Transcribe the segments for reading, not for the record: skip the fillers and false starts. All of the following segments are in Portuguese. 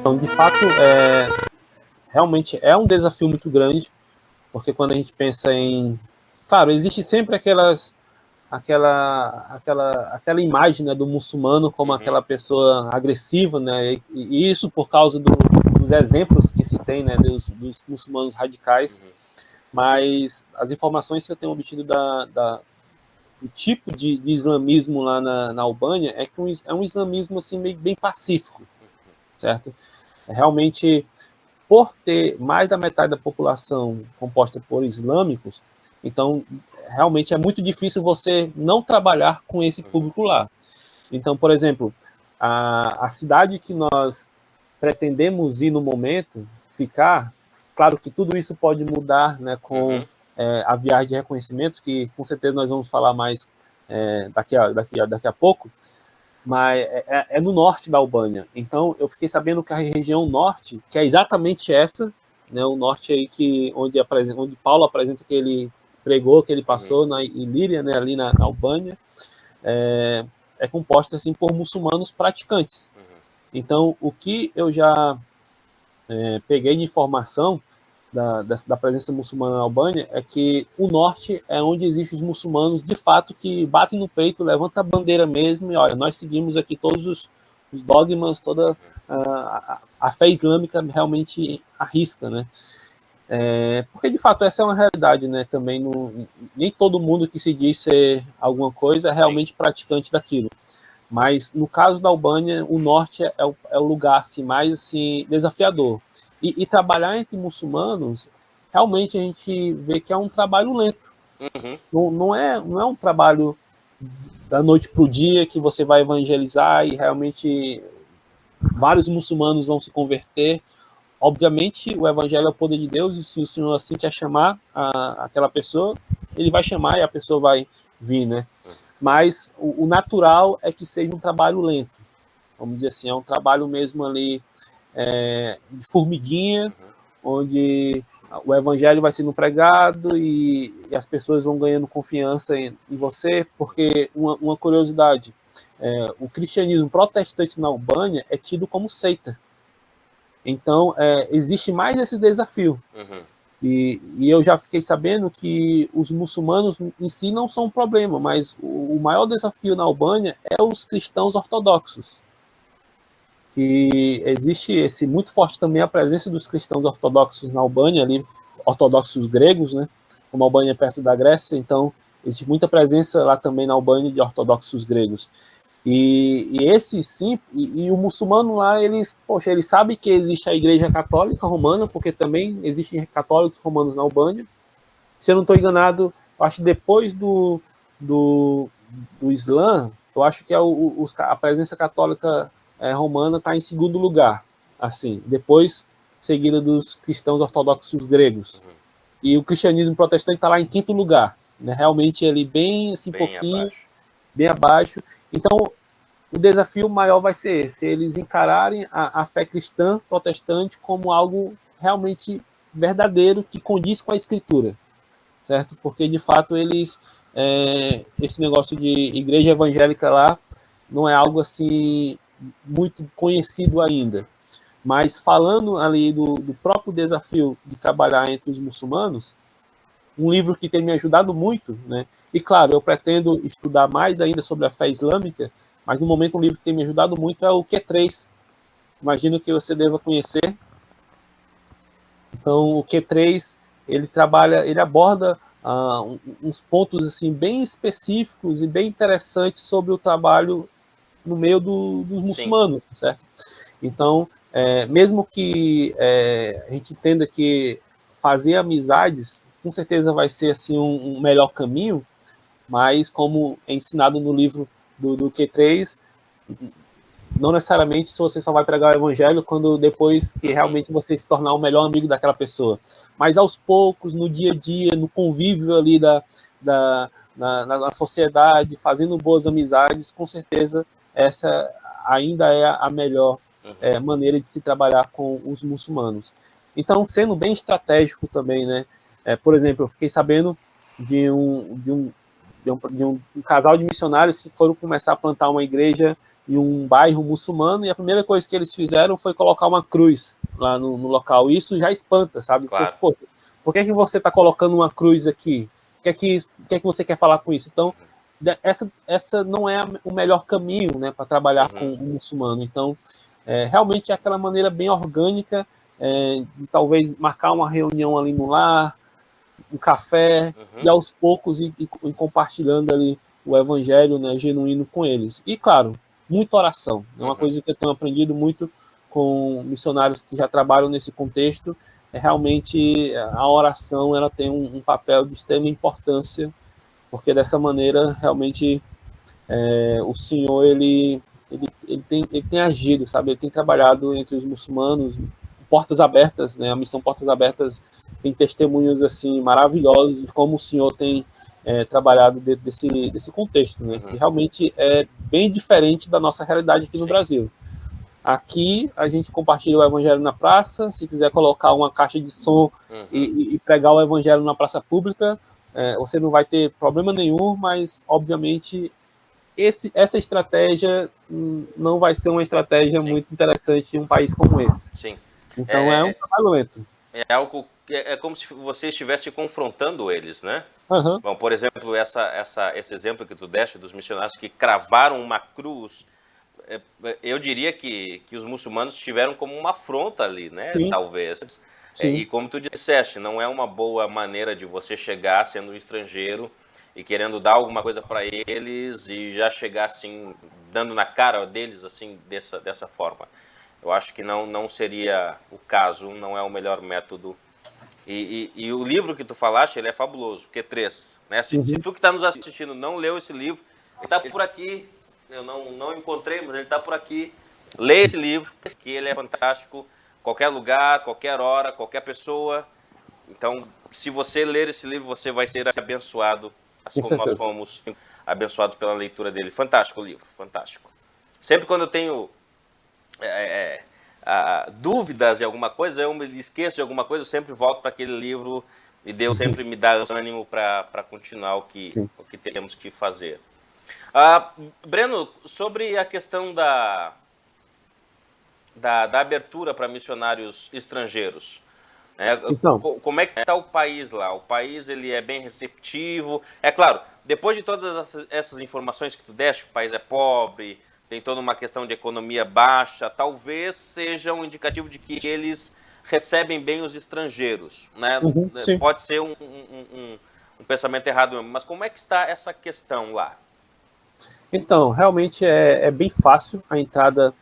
Então, de fato, realmente é um desafio muito grande, porque quando a gente pensa em... Claro, existe sempre aquela imagem, né, do muçulmano como aquela pessoa agressiva, né, e isso por causa dos exemplos que se tem, né, dos muçulmanos radicais, mas as informações que eu tenho obtido do tipo de islamismo lá na Albânia é que é um islamismo assim, bem pacífico, certo? Realmente, por ter mais da metade da população composta por islâmicos, então realmente é muito difícil você não trabalhar com esse público lá. Então, por exemplo, a cidade que nós pretendemos ir no momento, ficar, claro que tudo isso pode mudar, né, com a viagem de reconhecimento, que com certeza nós vamos falar mais daqui a pouco, mas é no norte da Albânia. Então, eu fiquei sabendo que a região norte, que é exatamente essa, né, o norte aí onde Paulo apresenta que ele pregou, que ele passou em Líria, né, ali na Albânia, é composta assim, por muçulmanos praticantes. Então, o que eu já peguei de informação da presença muçulmana na Albânia é que o norte é onde existem os muçulmanos de fato que batem no peito, levantam a bandeira mesmo e olha, nós seguimos aqui todos os dogmas, toda a fé islâmica realmente arrisca, né? Porque de fato essa é uma realidade, né? Também nem todo mundo que se diz ser alguma coisa é realmente praticante daquilo. Mas no caso da Albânia, o norte é o lugar assim, mais assim, desafiador. E trabalhar entre muçulmanos, realmente a gente vê que é um trabalho lento. Não é um trabalho da noite para o dia que você vai evangelizar e realmente vários muçulmanos vão se converter. Obviamente, o evangelho é o poder de Deus e se o Senhor assim quer chamar aquela pessoa, ele vai chamar e a pessoa vai vir, né? Mas o natural é que seja um trabalho lento. Vamos dizer assim, é um trabalho mesmo ali de formiguinha, onde o evangelho vai sendo pregado e as pessoas vão ganhando confiança em você, porque uma curiosidade, o cristianismo protestante na Albânia é tido como seita. Então, existe mais esse desafio. E eu já fiquei sabendo que os muçulmanos em si não são um problema, mas o maior desafio na Albânia é os cristãos ortodoxos. Que existe muito forte também a presença dos cristãos ortodoxos na Albânia, ali, ortodoxos gregos, né? Como a Albânia é perto da Grécia, então existe muita presença lá também na Albânia de ortodoxos gregos. E esse sim, e o muçulmano lá, eles sabem que existe a Igreja Católica Romana, porque também existem católicos romanos na Albânia. Se eu não estou enganado, eu acho que depois do Islã, eu acho que a presença católica romana está em segundo lugar, assim, depois seguida dos cristãos ortodoxos gregos. E o cristianismo protestante está lá em quinto lugar, né? Realmente ele bem assim, pouquinho, bem abaixo. Então, o desafio maior vai ser esse, eles encararem a fé cristã protestante como algo realmente verdadeiro, que condiz com a Escritura, certo? Porque, de fato, esse negócio de igreja evangélica lá não é algo assim muito conhecido ainda. Mas falando ali do próprio desafio de trabalhar entre os muçulmanos, um livro que tem me ajudado muito, né? E claro, eu pretendo estudar mais ainda sobre a fé islâmica, mas no momento um livro que tem me ajudado muito é o Q3. Imagino que você deva conhecer. Então, o Q3, ele aborda uns pontos assim bem específicos e bem interessantes sobre o trabalho no meio dos muçulmanos, certo? Então, mesmo que a gente entenda que fazer amizades com certeza vai ser assim um melhor caminho, mas como é ensinado no livro do Q3, não necessariamente se você só vai pregar o evangelho quando depois que realmente você se tornar o melhor amigo daquela pessoa. Mas aos poucos, no dia a dia, no convívio ali na sociedade, fazendo boas amizades, com certeza essa ainda é a melhor maneira de se trabalhar com os muçulmanos. Então, sendo bem estratégico também, né? Por exemplo, eu fiquei sabendo de um um casal de missionários que foram começar a plantar uma igreja em um bairro muçulmano, e a primeira coisa que eles fizeram foi colocar uma cruz lá no local. Isso já espanta, sabe? Claro. Por que você está colocando uma cruz aqui? O que é que você quer falar com isso? Então, essa não é o melhor caminho, né, para trabalhar com o muçulmano. Então, realmente é aquela maneira bem orgânica de talvez marcar uma reunião ali no lar, um café, e aos poucos ir compartilhando ali o evangelho, né, genuíno com eles. E, claro, muita oração. É uma coisa que eu tenho aprendido muito com missionários que já trabalham nesse contexto. Realmente a oração ela tem um papel de extrema importância, porque dessa maneira realmente o Senhor ele tem agido, sabe? Ele tem trabalhado entre os muçulmanos, portas abertas, né? A missão Portas Abertas tem testemunhos assim maravilhosos de como o Senhor tem trabalhado dentro desse contexto, né? Que realmente é bem diferente da nossa realidade aqui no Brasil. Aqui a gente compartilha o evangelho na praça. Se quiser colocar uma caixa de som e pregar o evangelho na praça pública, você não vai ter problema nenhum, mas obviamente essa estratégia não vai ser uma estratégia muito interessante em um país como esse. Sim. Então é um trabalho lento. É algo é como se você estivesse confrontando eles, né? Bom, por exemplo, esse exemplo que tu deste dos missionários que cravaram uma cruz, eu diria que os muçulmanos tiveram como uma afronta ali, né? Sim. Talvez. E como tu disseste, não é uma boa maneira de você chegar sendo um estrangeiro e querendo dar alguma coisa para eles e já chegar assim, dando na cara deles assim, dessa forma. Eu acho que não seria o caso, não é o melhor método. E o livro que tu falaste, ele é fabuloso, Q3. Né? Se tu que está nos assistindo não leu esse livro, ele está por aqui, eu não encontrei, mas ele está por aqui. Leia esse livro, que ele é fantástico, qualquer lugar, qualquer hora, qualquer pessoa. Então, se você ler esse livro, você vai ser abençoado, assim como nós fomos abençoados pela leitura dele. Fantástico o livro, fantástico. Sempre quando eu tenho dúvidas de alguma coisa, eu me esqueço de alguma coisa, eu sempre volto para aquele livro e Deus sempre me dá ânimo para continuar o que temos que fazer. Breno, sobre a questão da abertura para missionários estrangeiros, então, como é que está o país lá? O país ele é bem receptivo? É claro, depois de todas essas informações que tu deste, o país é pobre, tem toda uma questão de economia baixa, talvez seja um indicativo de que eles recebem bem os estrangeiros, né? Pode ser um pensamento errado mesmo, mas como é que está essa questão lá? Então, realmente é bem fácil a entrada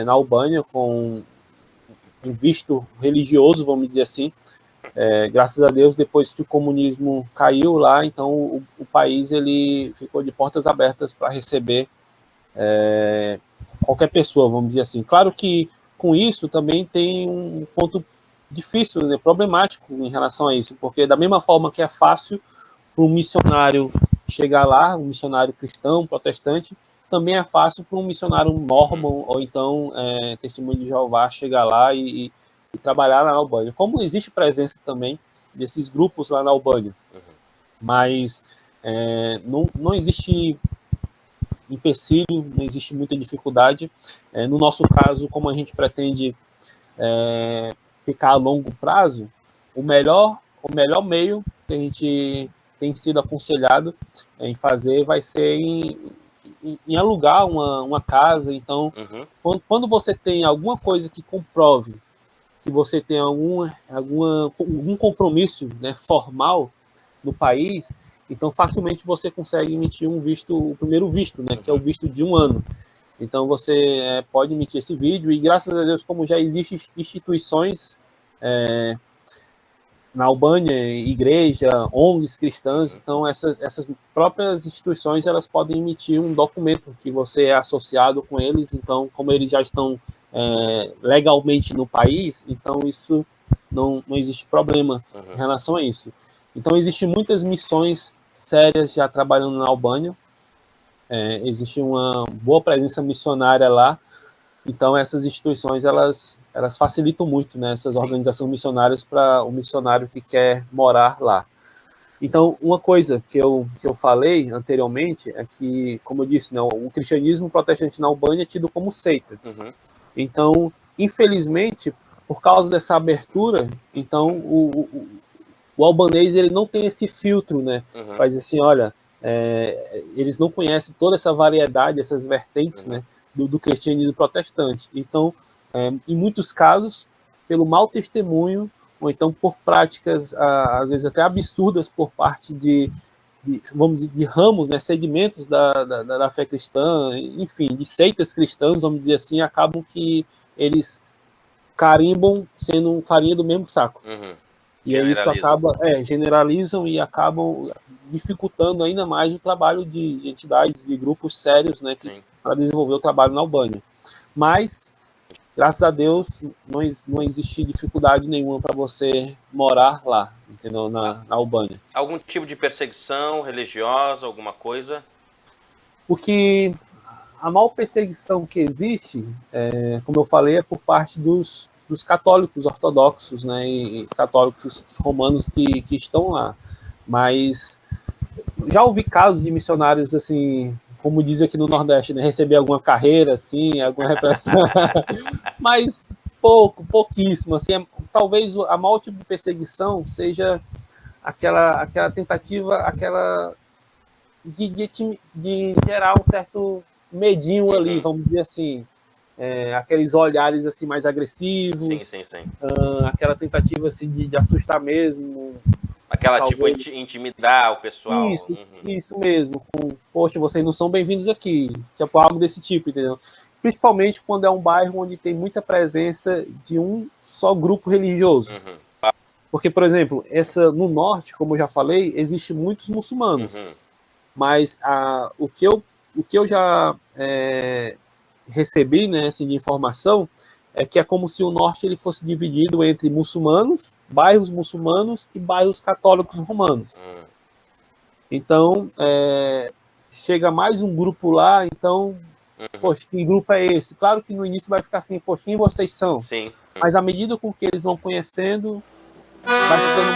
na Albânia com um visto religioso, vamos dizer assim. Graças a Deus, depois que o comunismo caiu lá, então o país ele ficou de portas abertas para receber qualquer pessoa, vamos dizer assim. Claro que com isso também tem um ponto difícil, né, problemático em relação a isso, porque da mesma forma que é fácil para um missionário chegar lá, um missionário cristão, protestante, também é fácil para um missionário mormon ou então testemunho de Jeová chegar lá e trabalhar lá na Albânia. Como existe presença também desses grupos lá na Albânia, mas não existe empecilho, não existe muita dificuldade. No nosso caso, como a gente pretende ficar a longo prazo, o melhor meio que a gente tem sido aconselhado em fazer vai ser em alugar uma casa. Então, quando você tem alguma coisa que comprove que você tem algum compromisso, né, formal no país, então facilmente você consegue emitir o primeiro visto, né, que é o visto de 1 ano. Então você pode emitir esse vídeo e, graças a Deus, como já existem instituições na Albânia, igreja, ONGs cristãs, então essas próprias instituições elas podem emitir um documento que você é associado com eles. Então, como eles já estão legalmente no país, então isso não existe problema em relação a isso. Então, existem muitas missões sérias já trabalhando na Albânia, existe uma boa presença missionária lá. Então, essas instituições elas facilitam muito, né, essas organizações missionárias para o missionário que quer morar lá. Então, uma coisa que eu falei anteriormente é que, como eu disse, né, o cristianismo protestante na Albânia é tido como seita. Então, infelizmente, por causa dessa abertura, então o albanês ele não tem esse filtro, né? Faz assim, olha, eles não conhecem toda essa variedade, essas vertentes, né, do cristianismo protestante. Então, em muitos casos, pelo mau testemunho, ou então por práticas, às vezes até absurdas por parte vamos dizer, de ramos, né, segmentos da fé cristã, enfim, de seitas cristãs, vamos dizer assim, acabam que eles carimbam sendo farinha do mesmo saco. E aí isso acaba, generalizam e acabam dificultando ainda mais o trabalho de entidades, de grupos sérios, né, para desenvolver o trabalho na Albânia. Mas, graças a Deus, não existe dificuldade nenhuma para você morar lá, entendeu? Na Albânia. Algum tipo de perseguição religiosa, alguma coisa? Porque a maior perseguição que existe, como eu falei, é por parte dos católicos ortodoxos, né, e católicos romanos que estão lá. Mas já ouvi casos de missionários, assim, como diz aqui no Nordeste, né, receber alguma carreira, assim, alguma repressão, mas pouquíssimo, assim, talvez a maior tipo de perseguição seja aquela tentativa, de gerar um certo medinho ali, vamos dizer assim, aqueles olhares assim mais agressivos, aquela tentativa assim de assustar mesmo, aquela talvez... tipo intimidar o pessoal. Isso mesmo, poxa, vocês não são bem-vindos aqui, tipo algo desse tipo, entendeu? Principalmente quando é um bairro onde tem muita presença de um só grupo religioso. Porque, por exemplo, no norte, como eu já falei, existem muitos muçulmanos. Mas o que eu já recebi, né, assim, de informação é que é como se o norte ele fosse dividido entre muçulmanos, bairros muçulmanos e bairros católicos romanos. Então, chega mais um grupo lá, então, poxa, que grupo é esse? Claro que no início vai ficar assim, poxa, quem vocês são? Sim. Mas à medida com que eles vão conhecendo, vai ficando